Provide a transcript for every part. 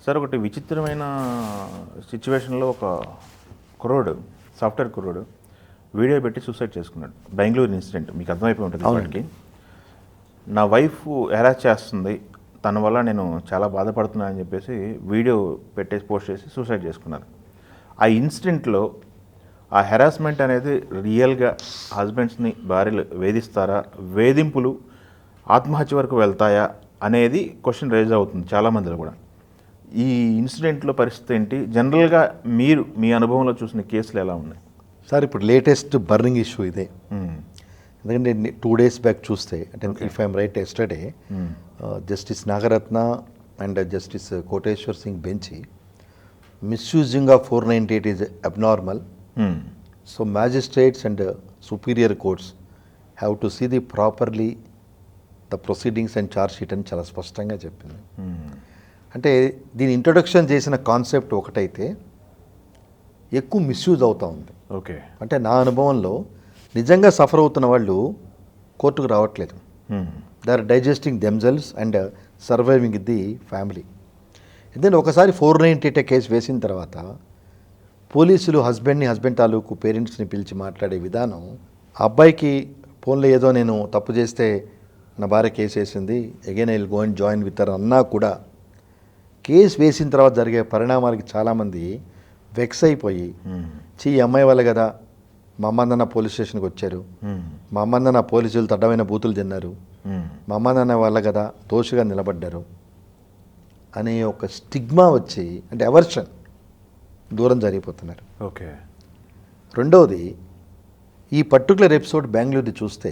Sir ఒకటి విచిత్రమైన సిచ్యువేషన్లో ఒక కుర్రోడు సాఫ్ట్వేర్ కుర్రోడు వీడియో పెట్టి సూసైడ్ చేసుకున్నాడు. బెంగళూరు ఇన్సిడెంట్ మీకు అర్థమైపోయి ఉంటుంది. వాడికి నా వైఫ్ హెరాస్ చేస్తుంది, తన వల్ల నేను చాలా బాధపడుతున్నాను అని చెప్పేసి వీడియో పెట్టేసి పోస్ట్ చేసి సూసైడ్ చేసుకున్నారు. ఆ ఇన్సిడెంట్లో ఆ హెరాస్మెంట్ అనేది రియల్గా హస్బెండ్స్ని భార్యలు వేధిస్తారా, వేధింపులు ఆత్మహత్య వరకు వెళ్తాయా అనేది క్వశ్చన్ రైజ్ అవుతుంది చాలామందిలో కూడా. ఈ ఇన్సిడెంట్లో పరిస్థితి ఏంటి, జనరల్గా మీరు మీ అనుభవంలో చూసిన కేసులు ఎలా ఉన్నాయి సార్? ఇప్పుడు లేటెస్ట్ బర్నింగ్ ఇష్యూ ఇదే. ఎందుకంటే 2 days బ్యాక్ చూస్తే, అంటే if I'm right, yesterday justice Nagarathna and justice Koteshwar Singh bench misusing of 498 is abnormal. So magistrates and superior courts have to see the properly the proceedings and charge sheet అని చాలా స్పష్టంగా చెప్పింది. అంటే దీని ఇంట్రొడక్షన్ చేసిన కాన్సెప్ట్ ఒకటైతే ఎక్కువ మిస్యూజ్ అవుతూ ఉంది. ఓకే, అంటే నా అనుభవంలో నిజంగా సఫర్ అవుతున్న వాళ్ళు కోర్టుకు రావట్లేదు. They are digesting themselves and surviving the family. ఎందుకంటే ఒకసారి 498 కేసు వేసిన తర్వాత పోలీసులు హస్బెండ్ తాలూకు పేరెంట్స్ని పిలిచి మాట్లాడే విధానం, ఆ అబ్బాయికి ఫోన్లో ఏదో నేను తప్పు చేస్తే నా భార్య కేసు వేసింది, again I will go and join with her అన్నా కూడా కేసు వేసిన తర్వాత జరిగే పరిణామాలకి చాలామంది వెక్స్ అయిపోయి, ఈ అమ్మాయి వల్ల కదా మా అమ్మ పోలీస్ స్టేషన్కి వచ్చారు, మా అమ్మ పోలీసులు తడ్డమైన బూతులు తిన్నారు, మా అమ్మ వల్ల కదా దోషిగా నిలబడ్డారు అనే ఒక స్టిగ్మా వచ్చి, అంటే ఎవర్షన్, దూరం జరిగిపోతున్నారు. ఓకే. రెండవది, ఈ పర్టికులర్ ఎపిసోడ్ బెంగళూరు చూస్తే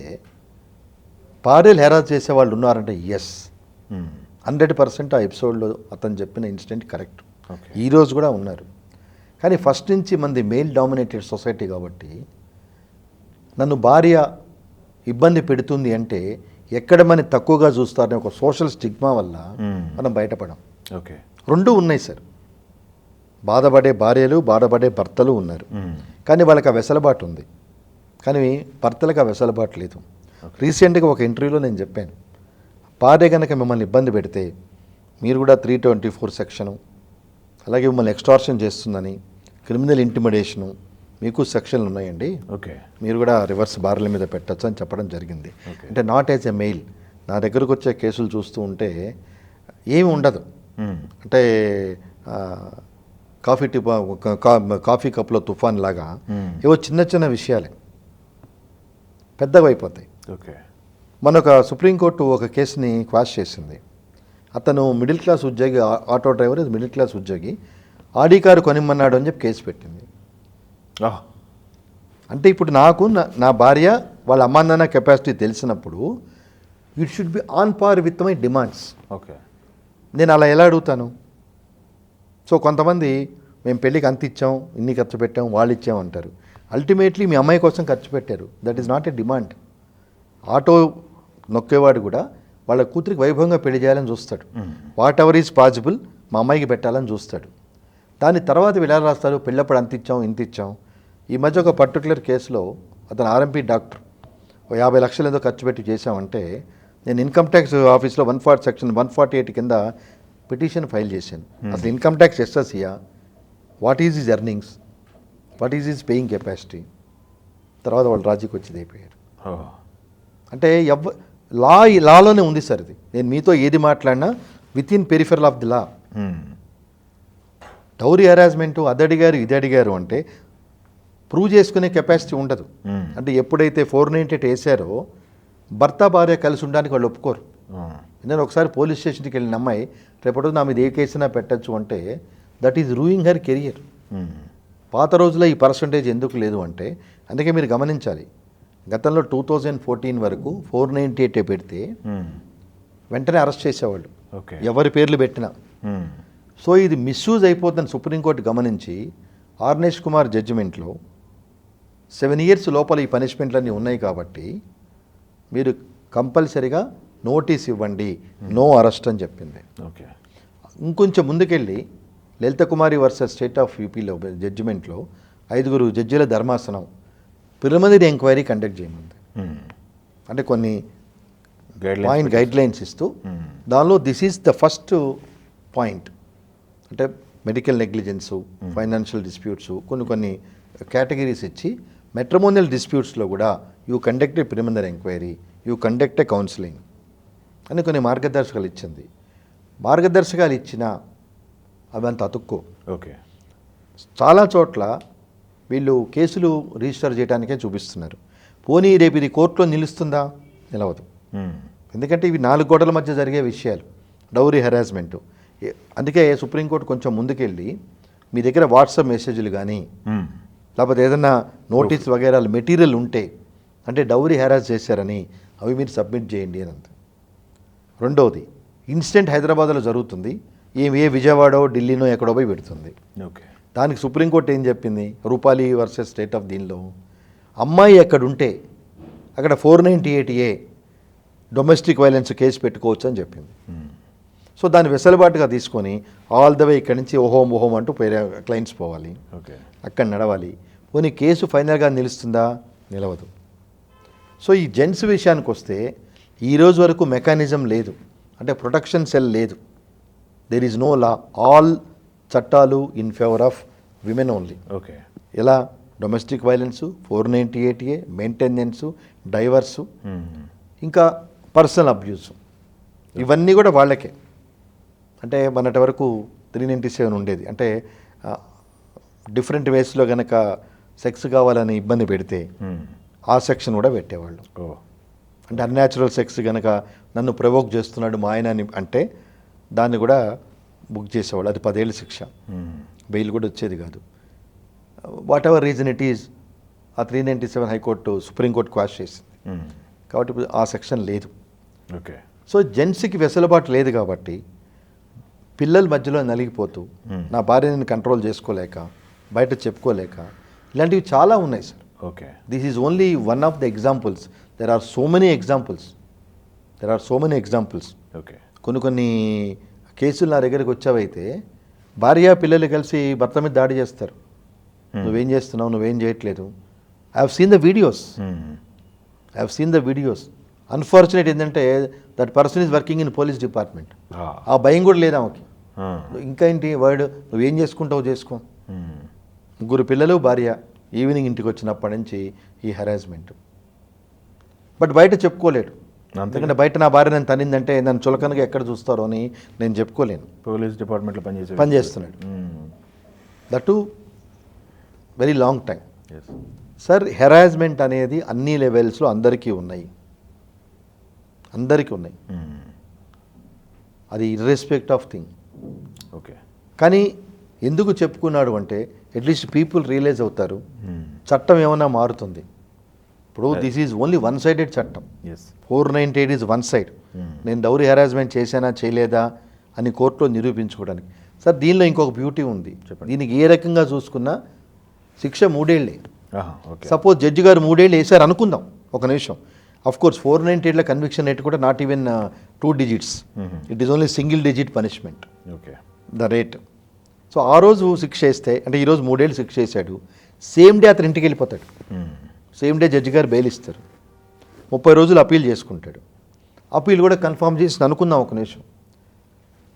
భార్యలు హెరాస్ చేసే వాళ్ళు ఉన్నారంటే ఎస్, 100% ఆ ఎపిసోడ్లో అతను చెప్పిన ఇన్సిడెంట్ కరెక్ట్. ఈరోజు కూడా ఉన్నారు. కానీ ఫస్ట్ నుంచి మంది మెయిల్ డామినేటెడ్ సొసైటీ కాబట్టి నన్ను భార్య ఇబ్బంది పెడుతుంది అంటే ఎక్కడ మన తక్కువగా చూస్తారనే ఒక సోషల్ స్టిగ్మా వల్ల మనం బయటపడం. ఓకే, రెండూ ఉన్నాయి సార్. బాధపడే భార్యలు, బాధపడే భర్తలు ఉన్నారు. కానీ వాళ్ళకి ఆ వెసలుబాటు ఉంది, కానీ భర్తలకు ఆ వెసలుబాటు లేదు. రీసెంట్గా ఒక ఇంటర్వ్యూలో నేను చెప్పాను, భార్య కనుక మిమ్మల్ని ఇబ్బంది పెడితే మీరు కూడా 324 సెక్షను, అలాగే మిమ్మల్ని ఎక్స్టార్షన్ చేస్తుందని క్రిమినల్ ఇంటిమిడేషను, మీకు సెక్షన్లు ఉన్నాయండి. ఓకే, మీరు కూడా రివర్స్ భార్యల మీద పెట్టచ్చు అని చెప్పడం జరిగింది. అంటే నాట్ యాజ్ ఎ మెయిల్. నా దగ్గరకు వచ్చే కేసులు చూస్తూ ఉంటే ఏమి ఉండదు. అంటే కాఫీ కప్లో తుఫాన్ లాగా ఏవో చిన్న చిన్న విషయాలే పెద్దగా అయిపోతాయి. ఓకే. మనొక సుప్రీంకోర్టు ఒక కేసుని క్వాష్ చేసింది. అతను మిడిల్ క్లాస్ ఉద్యోగి, ఆటో డ్రైవర్, మిడిల్ క్లాస్ ఉద్యోగి, ఆడి కారు కొనిమ్మన్నాడు అని చెప్పి కేసు పెట్టింది. అంటే ఇప్పుడు నాకు నా భార్య వాళ్ళ అమ్మా నాన్న కెపాసిటీ తెలిసినప్పుడు it should be on par with my demands. Okay, నేను అలా ఎలా అడుగుతాను? సో కొంతమంది మేము పెళ్ళికి అంత ఇచ్చాం, ఇన్ని ఖర్చు పెట్టాం, వాళ్ళు ఇచ్చాం అంటారు. అల్టిమేట్లీ మీ అమ్మాయి కోసం ఖర్చు పెట్టారు, that is not a demand. Auto నొక్కేవాడు కూడా వాళ్ళ కూతురికి వైభవంగా పెళ్లి చేయాలని చూస్తాడు. వాట్ ఎవర్ ఈజ్ పాసిబుల్ మా అమ్మాయికి పెట్టాలని చూస్తాడు. దాని తర్వాత వీళ్ళు రాస్తారు, పెళ్ళప్పుడు అంత ఇచ్చాం, ఇంత ఇచ్చాం. ఈ మధ్య ఒక పర్టికులర్ కేసులో అతను ఆర్ఎంపీ డాక్టర్ 50 లక్షలు ఏదో ఖర్చు పెట్టి చేశామంటే నేను ఇన్కమ్ ట్యాక్స్ ఆఫీస్లో 140 సెక్షన్ 148 కింద పిటిషన్ ఫైల్ చేశాను. అసలు ఇన్కమ్ ట్యాక్స్ ఎస్ఎస్సియా, what is is earnings, what is is paying capacity. తర్వాత వాళ్ళు రాజీకి వచ్చి అయిపోయారు. అంటే లాలోనే ఉంది సార్ ఇది. నేను మీతో ఏది మాట్లాడినా with in peripheral of the law. Dowry harassment, అది అడిగారు ఇది అడిగారు అంటే ప్రూవ్ చేసుకునే కెపాసిటీ ఉండదు. అంటే ఎప్పుడైతే 498 వేసారో భర్త భార్య కలిసి ఉండడానికి వాళ్ళు ఒప్పుకోరు. నేను ఒకసారి పోలీస్ స్టేషన్కి వెళ్ళిన అమ్మాయి రేపటి నా మీద ఏ కేసునా పెట్టచ్చు అంటే that is ruining her career. పాత రోజుల్లో ఈ పర్సంటేజ్ ఎందుకు లేదు అంటే, అందుకే మీరు గమనించాలి, గతంలో 2014 వరకు 498 పెడితే వెంటనే అరెస్ట్ చేసేవాళ్ళు, ఎవరి పేర్లు పెట్టినా. సో ఇది మిస్యూజ్ అయిపోతుందని సుప్రీంకోర్టు గమనించి ఆర్నేష్ కుమార్ జడ్జిమెంట్లో 7 years లోపల ఈ పనిష్మెంట్లన్నీ ఉన్నాయి కాబట్టి మీరు కంపల్సరీగా నోటీస్ ఇవ్వండి, నో అరెస్ట్ అని చెప్పింది. ఓకే. ఇంకొంచెం ముందుకెళ్ళి లలిత కుమారి వర్సెస్ స్టేట్ ఆఫ్ యూపీలో జడ్జిమెంట్లో 5 జడ్జీల ధర్మాసనం ప్రిలిమినరీ ఎంక్వైరీ కండక్ట్ చేయమంది. అంటే కొన్ని గైడ్ లైన్స్ ఇస్తూ దానిలో this is the first point. అంటే మెడికల్ నెగ్లిజెన్సు, ఫైనాన్షియల్ డిస్ప్యూట్స్, కొన్ని కేటగిరీస్ ఇచ్చి మెట్రమోనియల్ డిస్ప్యూట్స్లో కూడా you conduct A preliminary enquiry, you conduct A counselling అని కొన్ని మార్గదర్శకాలు ఇచ్చింది. మార్గదర్శకాలు ఇచ్చినా అవి అంత అతుక్కో. ఓకే. చాలా చోట్ల వీళ్ళు కేసులు రిజిస్టర్ చేయడానికే చూపిస్తున్నారు. పోనీ రేపు ఇది కోర్టులో నిలుస్తుందా? నిలవదు. ఎందుకంటే ఇవి 4 గోడల మధ్య జరిగే విషయాలు, డౌరీ హెరాస్మెంటు. అందుకే సుప్రీంకోర్టు కొంచెం ముందుకెళ్ళి మీ దగ్గర వాట్సాప్ మెసేజ్లు కానీ లేకపోతే ఏదైనా నోటీస్ వగేరాలు మెటీరియల్ ఉంటే, అంటే డౌరీ హెరాస్ చేశారని, అవి మీరు సబ్మిట్ చేయండి అని అంత. రెండవది, ఇన్సిడెంట్ హైదరాబాద్లో జరుగుతుంది, ఏ విజయవాడో ఢిల్లీనో ఎక్కడో పోయి పెడుతుంది. ఓకే. దానికి సుప్రీంకోర్టు ఏం చెప్పింది, రూపాలి వర్సెస్ స్టేట్ ఆఫ్ దీనిలో, అమ్మాయి ఎక్కడుంటే అక్కడ 498A డొమెస్టిక్ వైలెన్స్ కేసు పెట్టుకోవచ్చు అని చెప్పింది. సో దాన్ని వెసులుబాటుగా తీసుకొని ఆల్ ద వే ఇక్కడి నుంచి ఓహోం అంటూ పేరే క్లయింట్స్ పోవాలి, ఓకే, అక్కడ నడవాలి. పోనీ కేసు ఫైనల్గా నిలుస్తుందా? నిలవదు. సో ఈ జెంట్స్ విషయానికి వస్తే ఈరోజు వరకు మెకానిజం లేదు, అంటే ప్రొటెక్షన్ సెల్ లేదు. There is no law. All చట్టాలు in favour of women only. Okay. ఎలా? Domestic violence, 498A, maintenance, divorce, ఇంకా పర్సనల్ అబ్యూస్, ఇవన్నీ కూడా వాళ్ళకే. అంటే మొన్నటి వరకు 397 ఉండేది. అంటే డిఫరెంట్ వేస్లో కనుక సెక్స్ కావాలని ఇబ్బంది పెడితే ఆ సెక్షన్ కూడా పెట్టేవాళ్ళు. అంటే అన్యాచురల్ సెక్స్ కనుక నన్ను ప్రవోక్ చేస్తున్నాడు మా ఆయన అని అంటే దాన్ని కూడా బుక్ చేసేవాళ్ళు. అది 10 ఏళ్ళ శిక్ష, బెయిల్ కూడా వచ్చేది కాదు. What ever reason it is, ఆ 397 హైకోర్టు సుప్రీంకోర్టు క్వాష్ చేసింది. కాబట్టి ఇప్పుడు ఆ సెక్షన్ లేదు. ఓకే. సో జెంట్స్కి వెసులుబాటు లేదు కాబట్టి పిల్లల మధ్యలో నలిగిపోతూ నా భార్యని కంట్రోల్ చేసుకోలేక, బయట చెప్పుకోలేక, ఇలాంటివి చాలా ఉన్నాయి sir. Okay. This is only one of the examples. There are so many examples. Okay. కొన్ని కేసులు నా దగ్గరికి వచ్చావైతే భార్య పిల్లలు కలిసి భర్త మీద దాడి చేస్తారు. నువ్వేం చేస్తున్నావు, నువ్వేం చేయట్లేదు. I have seen the videos. Unfortunate ఏంటంటే that person is working in police department. ఆ భయం కూడా లేదా ఆమెకి. ఇంకా ఏంటి వాడు, నువ్వేం చేసుకుంటావు చేసుకో. 3 పిల్లలు, భార్య, ఈవినింగ్ ఇంటికి వచ్చినప్పటి నుంచి ఈ హెరాస్మెంట్. బట్ బయట చెప్పుకోలేడు, ఎందుకంటే బయట నా భార్య నన్ను తనిందంటే నన్ను చులకనగా ఎక్కడ చూస్తారో అని నేను చెప్పుకోలేను. పోలీస్ డిపార్ట్మెంట్లో పనిచేస్తున్నాడు. That very long time. Sir, harassment అనేది అన్ని లెవెల్స్లో అందరికీ ఉన్నాయి. అది ఇర్రెస్పెక్ట్ ఆఫ్ థింగ్. ఓకే. కానీ ఎందుకు చెప్పుకున్నాడు అంటే అట్లీస్ట్ పీపుల్ రియలైజ్ అవుతారు, చట్టం ఏమన్నా మారుతుంది. ఇప్పుడు this is only one sided చట్టం. 498 ఈజ్ వన్ సైడ్. నేను డౌరీ హెరాస్మెంట్ చేశానా చేయలేదా అని కోర్టులో నిరూపించుకోవడానికి. సార్, దీనిలో ఇంకొక బ్యూటీ ఉంది. దీనికి ఏ రకంగా చూసుకున్నా శిక్ష 3 ఏళ్ళే. సపోజ్ జడ్జి గారు 3 ఏళ్ళు వేసారు అనుకుందాం, ఒక నిమిషం. అఫ్ కోర్స్ 498లో కన్విక్షన్ రేట్ కూడా not even 2 digits. It is only single digit punishment, the rate. So ఆ రోజు శిక్ష వేస్తే, అంటే ఈరోజు 3 ఏళ్ళు శిక్ష వేసాడు, సేమ్ డే అతను ఇంటికి వెళ్ళిపోతాడు. సేమ్ డే జడ్జి గారు బెయిల్ ఇస్తారు. 30 రోజులు అప్పీల్ చేసుకుంటాడు. అప్పీల్ కూడా కన్ఫర్మ్ చేసి అనుకుందాం, ఒక నిమిషం.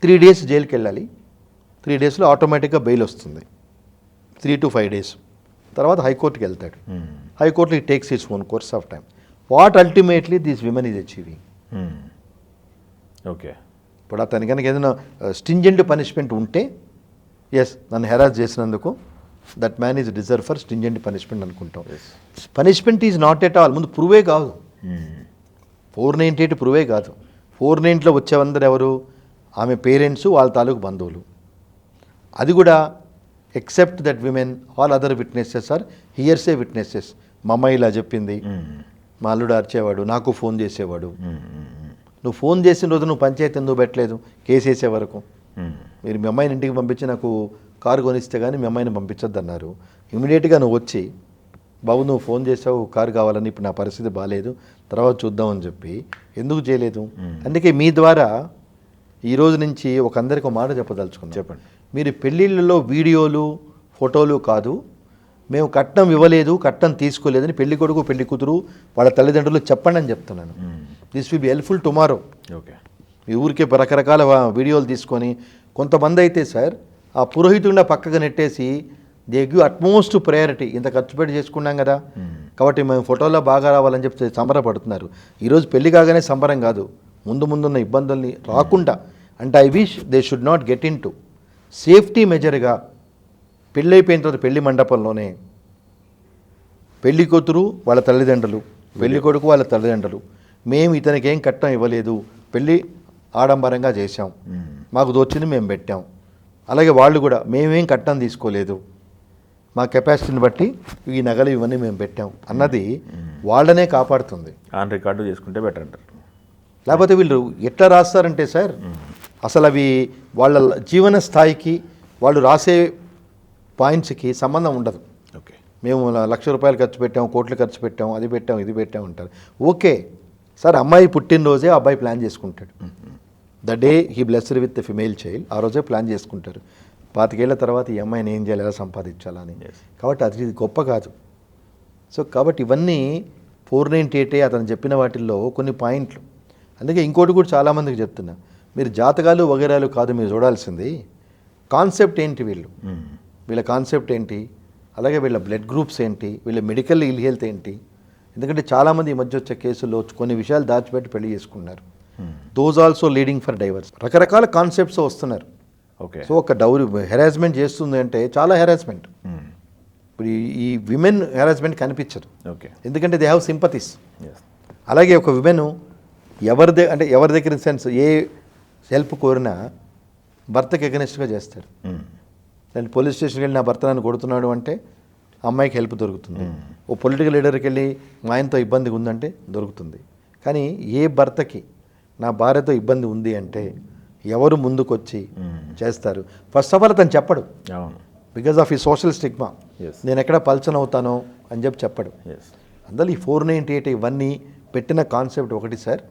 3 days జైలుకి వెళ్ళాలి. 3 daysలో ఆటోమేటిక్గా బెయిల్ వస్తుంది. 3 to 5 days తర్వాత హైకోర్టుకి వెళ్తాడు. హైకోర్టులో it takes its own course of time. What ultimately this women is achieving. Okay. ఇప్పుడు అతని కనుక ఏదైనా స్టింజెంట్ పనిష్మెంట్ ఉంటే, ఎస్ నన్ను హెరాస్ చేసినందుకు that man is deserve for stringent punishment అనుకుంటాం. Punishment is not at all. ముందు ప్రూవే కాదు. 498 ప్రూవే కాదు. 498లో వచ్చేవందరు ఎవరు? ఆమె పేరెంట్స్, వాళ్ళ తాలూకు బంధువులు. అది కూడా except that women, all other witnesses are hearsay witnesses. మా అమ్మాయి ఇలా చెప్పింది, మా అల్లుడు అరిచేవాడు, నాకు ఫోన్ చేసేవాడు. నువ్వు ఫోన్ చేసిన రోజు నువ్వు పంచాయతీ ఎందుకు పెట్టలేదు కేసు వేసే వరకు? మీరు మీ అమ్మాయిని ఇంటికి పంపించి నాకు కారు కొనిస్తే కానీ మీ అమ్మాయిని పంపించొద్దు అన్నారు. ఇమీడియట్గా నువ్వు వచ్చి, బాబు నువ్వు ఫోన్ చేసావు కారు కావాలని, ఇప్పుడు నా పరిస్థితి బాగాలేదు, తర్వాత చూద్దామని చెప్పి ఎందుకు చేయలేదు? అందుకే మీ ద్వారా ఈ రోజు నుంచి ఒక అందరికి ఒక మాట చెప్పదలుచుకున్నాను. చెప్పండి. మీరు పెళ్ళిళ్ళలో వీడియోలు, ఫోటోలు కాదు, మేము కట్నం ఇవ్వలేదు, కట్నం తీసుకోలేదని పెళ్లి కొడుకు, పెళ్లి కూతురు, వాళ్ళ తల్లిదండ్రులు చెప్పండి అని చెప్తున్నాను. This will be helpful tomorrow. Okay. మీ ఊరికే రకరకాల వీడియోలు తీసుకొని, కొంతమంది అయితే సార్ ఆ పురోహితుడిని పక్కకు నెట్టేసి దే గివ్ అట్మోస్ట్ ప్రయారిటీ. ఇంత ఖర్చు పెట్టి చేసుకున్నాం కదా, కాబట్టి మేము ఫోటోలో బాగా రావాలని చెప్పి సంబరపడుతున్నారు. ఈరోజు పెళ్లి కాగానే సంబరం కాదు, ముందున్న ఇబ్బందుల్ని రాకుండా. అంటే I wish they should not get into safety మెజర్గా పెళ్ళి అయిపోయిన తర్వాత పెళ్లి మండపంలోనే పెళ్లి కూతురు వాళ్ళ తల్లిదండ్రులు, పెళ్లి కొడుకు వాళ్ళ తల్లిదండ్రులు, మేము ఇతనికి ఏం కట్టం ఇవ్వలేదు, పెళ్ళి ఆడంబరంగా చేశాం, మాకు దోచింది మేము పెట్టాం. అలాగే వాళ్ళు కూడా మేమేం కట్టం తీసుకోలేదు, మా కెపాసిటీని బట్టి ఈ నగలు ఇవన్నీ మేము పెట్టాం అన్నది వాళ్ళనే కాపాడుతుంది. ఆన్ రికార్డు చేసుకుంటే బెటర్ అంటారు. లేకపోతే వీళ్ళు ఎట్లా రాస్తారంటే సార్, అసలు అవి వాళ్ళ జీవన స్థాయికి వాళ్ళు రాసే పాయింట్స్కి సంబంధం ఉండదు. ఓకే, మేము ₹1,00,000 ఖర్చు పెట్టాం, కోట్లు ఖర్చు పెట్టాం, అది పెట్టాం, ఇది పెట్టాం అంటారు. ఓకే సార్, అమ్మాయి పుట్టినరోజే అబ్బాయి ప్లాన్ చేసుకుంటాడు. The day he blessed with the female child, ఆ రోజే ప్లాన్ చేసుకుంటారు 25 ఏళ్ల తర్వాత ఈ అమ్మాయిని ఏం చేయాలి, ఎలా సంపాదించాలని. కాబట్టి అది గొప్ప కాదు. సో కాబట్టి ఇవన్నీ 498 అతను చెప్పిన వాటిల్లో కొన్ని పాయింట్లు. అందుకే ఇంకోటి కూడా చాలామందికి చెప్తున్నా, మీరు జాతకాలు వగేరాలు కాదు మీరు చూడాల్సింది, కాన్సెప్ట్ ఏంటి, వీళ్ళ కాన్సెప్ట్ ఏంటి, అలాగే వీళ్ళ బ్లడ్ గ్రూప్స్ ఏంటి, వీళ్ళ మెడికల్ ఇల్ హెల్త్ ఏంటి. ఎందుకంటే చాలామంది ఈ మధ్య వచ్చే కేసుల్లో కొన్ని విషయాలు దాచిపెట్టి పెళ్లి చేసుకున్నారు. Those also leading for divorce. రకరకాల కాన్సెప్ట్స్ వస్తున్నారు. ఓకే, సో ఒక డౌరీ హెరాస్మెంట్ చేస్తుంది అంటే చాలా హెరాస్మెంట్. ఇప్పుడు ఈ విమెన్ హెరాస్మెంట్ కనిపించదు. ఓకే, ఎందుకంటే దే హ్యావ్ సింపతీస్. అలాగే ఒక విమెన్ ఎవరి దగ్గర సెన్స్ ఏ హెల్ప్ కోరినా భర్తకి ఎగనెస్ట్గా చేస్తాడు. నేను పోలీస్ స్టేషన్కి వెళ్ళి నా భర్త నన్ను కొడుతున్నాడు అంటే అమ్మాయికి హెల్ప్ దొరుకుతుంది. ఓ పొలిటికల్ లీడర్కి వెళ్ళి మా ఆయనతో ఇబ్బంది ఉందంటే దొరుకుతుంది. కానీ ఏ భర్తకి నా భార్యతో ఇబ్బంది ఉంది అంటే ఎవరు ముందుకొచ్చి చేస్తారు? ఫస్ట్ ఆఫ్ ఆల్ అతను చెప్పడు, బికాజ్ ఆఫ్ ఈ సోషల్ స్టిగ్మా. నేను ఎక్కడ పల్చన్ అవుతానో అని చెప్పడు. అందులో ఈ 498 ఇవన్నీ పెట్టిన కాన్సెప్ట్ ఒకటి సార్,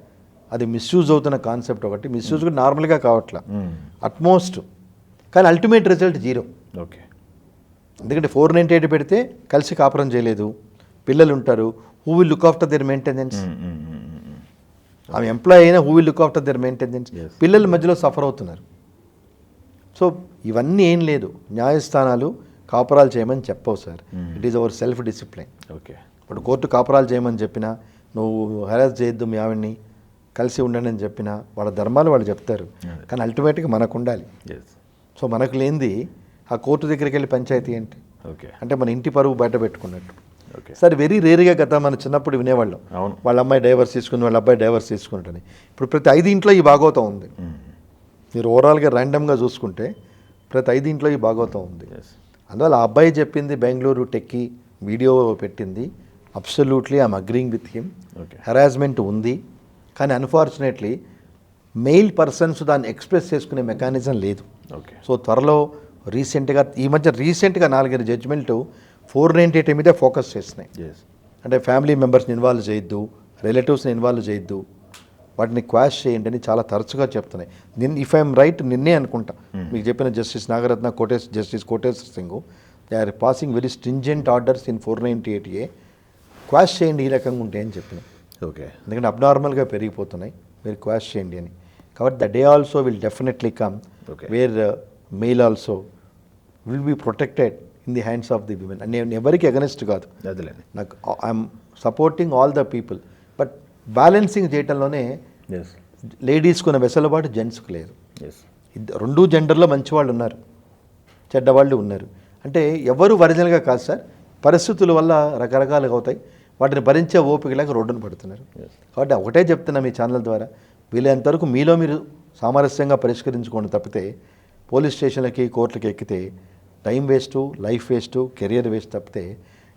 అది మిస్యూజ్ అవుతున్న కాన్సెప్ట్ ఒకటి. మిస్యూజ్ కూడా నార్మల్గా కావట్లా, అట్మోస్ట్. కానీ అల్టిమేట్ రిజల్ట్ 0. ఓకే, ఎందుకంటే 498 పెడితే కలిసి కాపురం చేయలేదు, పిల్లలు ఉంటారు, who will look after their maintenance. ఆమె ఎంప్లాయ్ అయినా who will look after their maintenance. పిల్లల మధ్యలో సఫర్ అవుతున్నారు. సో ఇవన్నీ ఏం లేదు, న్యాయస్థానాలు కాపురాలు చేయమని చెప్పవు sir. It is our self discipline. Okay, ఇప్పుడు కోర్టు కాపురాలు చేయమని చెప్పినా, నువ్వు హెరాస్ చేయొద్దు మీ ఆవిడ్ని, కలిసి ఉండండి అని చెప్పినా వాళ్ళ ధర్మాలు వాళ్ళు చెప్తారు. కానీ అల్టిమేట్గా మనకు ఉండాలి. సో మనకు లేనిది ఆ కోర్టు దగ్గరికి వెళ్ళి పంచాయతీ ఏంటి? ఓకే, అంటే మన ఇంటి పరువు బయట పెట్టుకున్నట్టు. సార్ వెరీ రేర్గా గత మన చిన్నప్పుడు వినేవాళ్ళం, వాళ్ళ అమ్మాయి డైవర్స్ తీసుకుని వాళ్ళ అబ్బాయి డైవర్స్ తీసుకుంటారని. ఇప్పుడు ప్రతి 5 ఇంట్లో ఈ భాగవతం ఉంది. మీరు ఓవరాల్గా ర్యాండమ్గా చూసుకుంటే ప్రతి 5 ఇంట్లో ఈ భాగవతం ఉంది. అందువల్ల ఆ అబ్బాయి చెప్పింది బెంగళూరు టెక్కి వీడియో పెట్టింది, absolutely I'm agreeing with him. Harassment ఉంది, కానీ అన్ఫార్చునేట్లీ మెయిల్ పర్సన్స్ దాన్ని ఎక్స్ప్రెస్ చేసుకునే మెకానిజం లేదు. సో త్వరలో ఈ మధ్య రీసెంట్గా 4 జడ్జిమెంట్ 498 మీద ఫోకస్ చేస్తున్నాయి. అంటే ఫ్యామిలీ మెంబర్స్ని ఇన్వాల్వ్ చేయొద్దు, రిలేటివ్స్ని ఇన్వాల్వ్ చేయొద్దు, వాటిని క్వాష్ చేయండి అని చాలా తరచుగా చెప్తున్నాయి. ఇఫ్ ఐఎమ్ రైట్ నిన్నే అనుకుంటా మీకు చెప్పిన justice Nagarathna, justice Koteshwar Singh, they are passing very stringent orders in 498A. Quash చేయండి ఈ రకంగా ఉంటే అని చెప్పిన. ఓకే, ఎందుకంటే అబ్నార్మల్గా పెరిగిపోతున్నాయి, మీరు క్వాష్ చేయండి అని. కాబట్టి the day also will definitely come where male also will be protected in the hands of the women. And నేను ఎవరికి అగెనెస్ట్ కాదు, నాకు I'm supporting all the people. But balancing చేయటంలోనే లేడీస్కు ఉన్న వెసులుబాటు జెంట్స్కు లేదు. 2 జెండర్లో మంచి వాళ్ళు ఉన్నారు, చెడ్డవాళ్ళు ఉన్నారు. అంటే ఎవరు ఒరిజినల్గా కాదు సార్, పరిస్థితుల వల్ల రకరకాలుగా అవుతాయి. వాటిని భరించే ఓపికలాగా రోడ్డును పడుతున్నారు. కాబట్టి ఒకటే చెప్తున్నా మీ ఛానల్ ద్వారా, వీలైనంతవరకు మీలో మీరు సామరస్యంగా పరిష్కరించుకోండి తప్పితే పోలీస్ స్టేషన్లకి కోర్టులకి ఎక్కితే time waste, life waste, career waste తప్పితే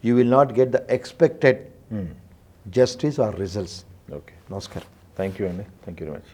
you will not get the expected justice or results. Okay, నమస్కారం. థ్యాంక్ యూ అండి, థ్యాంక్ యూ వెరీ మచ్.